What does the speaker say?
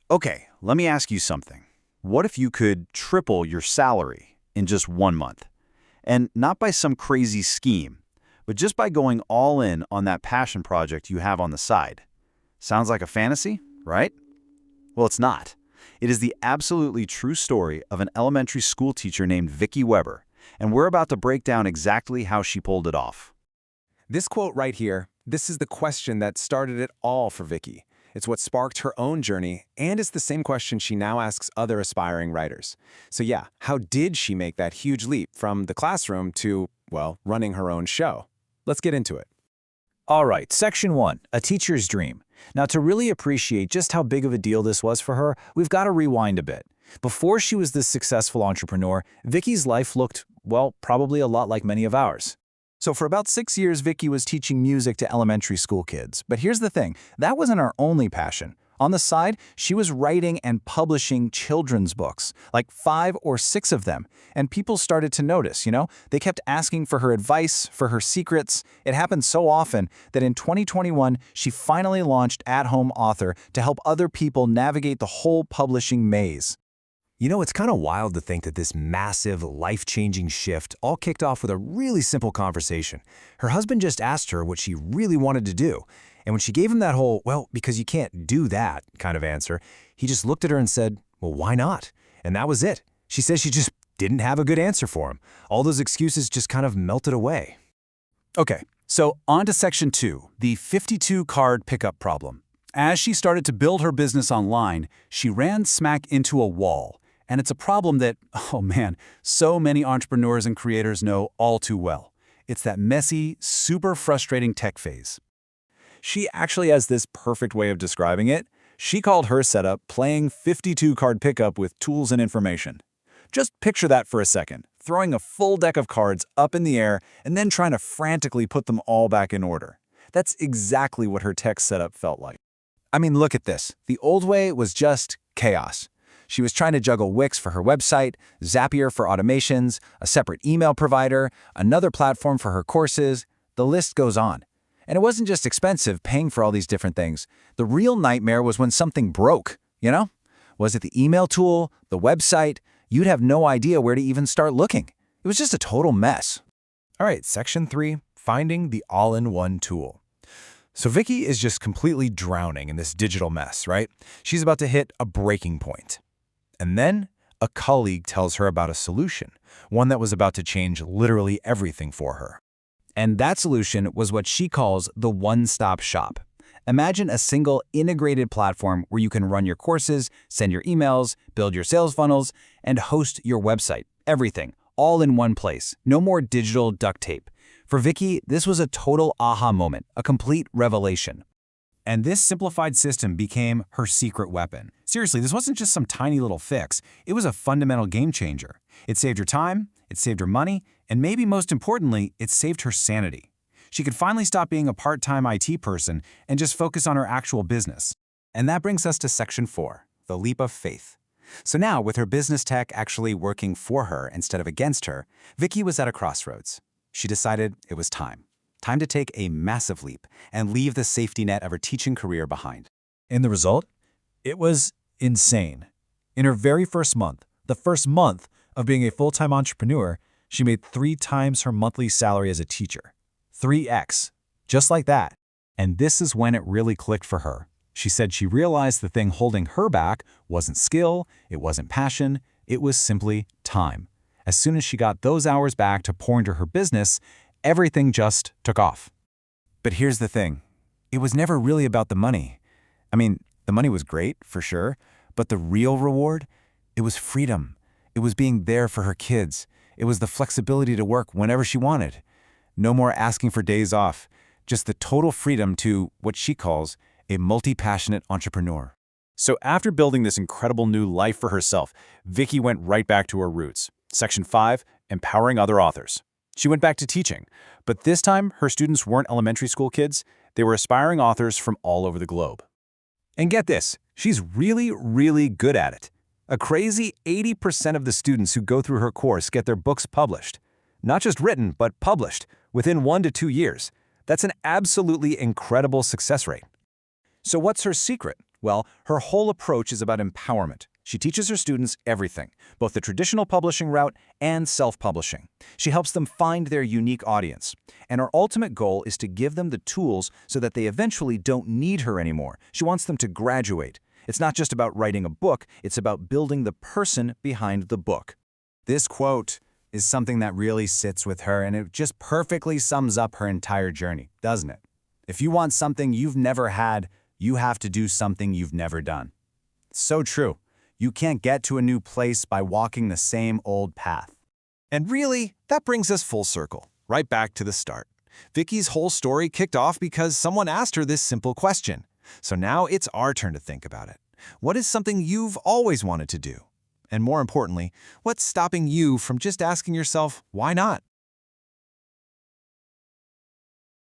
Okay, let me ask you something. What if you could triple your salary in just 1 month? And not by some crazy scheme, but just by going all in on that passion project you have on the side. Sounds like a fantasy, right? Well, it's not. It is the absolutely true story of an elementary school teacher named Vicky Weber, and we're about to break down exactly how she pulled it off. This quote right here, this is the question that started it all for Vicky. It's what sparked her own journey, and it's the same question she now asks other aspiring writers. So yeah, how did she make that huge leap from the classroom to, well, running her own show? Let's get into it. All right, Section 1, A Teacher's Dream. Now, to really appreciate just how big of a deal this was for her, we've got to rewind a bit. Before she was this successful entrepreneur, Vicky's life looked, well, probably a lot like many of ours. So for about 6 years, Vicky was teaching music to elementary school kids. But here's the thing, that wasn't her only passion. On the side, she was writing and publishing children's books, like 5 or 6 of them. And people started to notice, They kept asking for her advice, for her secrets. It happened so often that in 2021, she finally launched At Home Author to help other people navigate the whole publishing maze. It's kind of wild to think that this massive, life-changing shift all kicked off with a really simple conversation. Her husband just asked her what she really wanted to do. And when she gave him that whole, well, because you can't do that kind of answer, he just looked at her and said, well, why not? And that was it. She says she just didn't have a good answer for him. All those excuses just kind of melted away. Okay, so on to Section 2, the 52-card pickup problem. As she started to build her business online, she ran smack into a wall. And it's a problem that, oh man, so many entrepreneurs and creators know all too well. It's that messy, super frustrating tech phase. She actually has this perfect way of describing it. She called her setup playing 52-card pickup with tools and information. Just picture that for a second, throwing a full deck of cards up in the air and then trying to frantically put them all back in order. That's exactly what her tech setup felt like. I mean, look at this. The old way was just chaos. She was trying to juggle Wix for her website, Zapier for automations, a separate email provider, another platform for her courses. The list goes on. And it wasn't just expensive paying for all these different things. The real nightmare was when something broke, Was it the email tool, the website? You'd have no idea where to even start looking. It was just a total mess. All right, Section 3, Finding the All-in-One Tool. So Vicky is just completely drowning in this digital mess, right? She's about to hit a breaking point. And then a colleague tells her about a solution, one that was about to change literally everything for her. And that solution was what she calls the one-stop shop. Imagine a single integrated platform where you can run your courses, send your emails, build your sales funnels, and host your website. Everything, all in one place. No more digital duct tape. For Vicky, this was a total aha moment, a complete revelation. And this simplified system became her secret weapon. Seriously, this wasn't just some tiny little fix. It was a fundamental game changer. It saved her time, it saved her money, and maybe most importantly, it saved her sanity. She could finally stop being a part-time IT person and just focus on her actual business. And that brings us to Section 4, the leap of faith. So now, with her business tech actually working for her instead of against her, Vicky was at a crossroads. She decided it was time. Time to take a massive leap and leave the safety net of her teaching career behind. And the result? It was insane. In her very first month, the first month of being a full-time entrepreneur, she made 3 times her monthly salary as a teacher. 3x. Just like that. And this is when it really clicked for her. She said she realized the thing holding her back wasn't skill, it wasn't passion, it was simply time. As soon as she got those hours back to pour into her business, everything just took off. But here's the thing. It was never really about the money. I mean, the money was great, for sure, but the real reward? It was freedom. It was being there for her kids. It was the flexibility to work whenever she wanted. No more asking for days off. Just the total freedom to what she calls a multi-passionate entrepreneur. So after building this incredible new life for herself, Vicky went right back to her roots. Section 5, Empowering Other Authors. She went back to teaching, but this time her students weren't elementary school kids, they were aspiring authors from all over the globe. And get this, she's really, really good at it. A crazy 80% of the students who go through her course get their books published. Not just written, but published, within 1 to 2 years. That's an absolutely incredible success rate. So what's her secret? Well, her whole approach is about empowerment. She teaches her students everything, both the traditional publishing route and self-publishing. She helps them find their unique audience. And her ultimate goal is to give them the tools so that they eventually don't need her anymore. She wants them to graduate. It's not just about writing a book, it's about building the person behind the book. This quote is something that really sits with her, and it just perfectly sums up her entire journey, doesn't it? If you want something you've never had, you have to do something you've never done. It's so true. You can't get to a new place by walking the same old path. And really, that brings us full circle, right back to the start. Vicky's whole story kicked off because someone asked her this simple question. So now it's our turn to think about it. What is something you've always wanted to do? And more importantly, what's stopping you from just asking yourself, why not?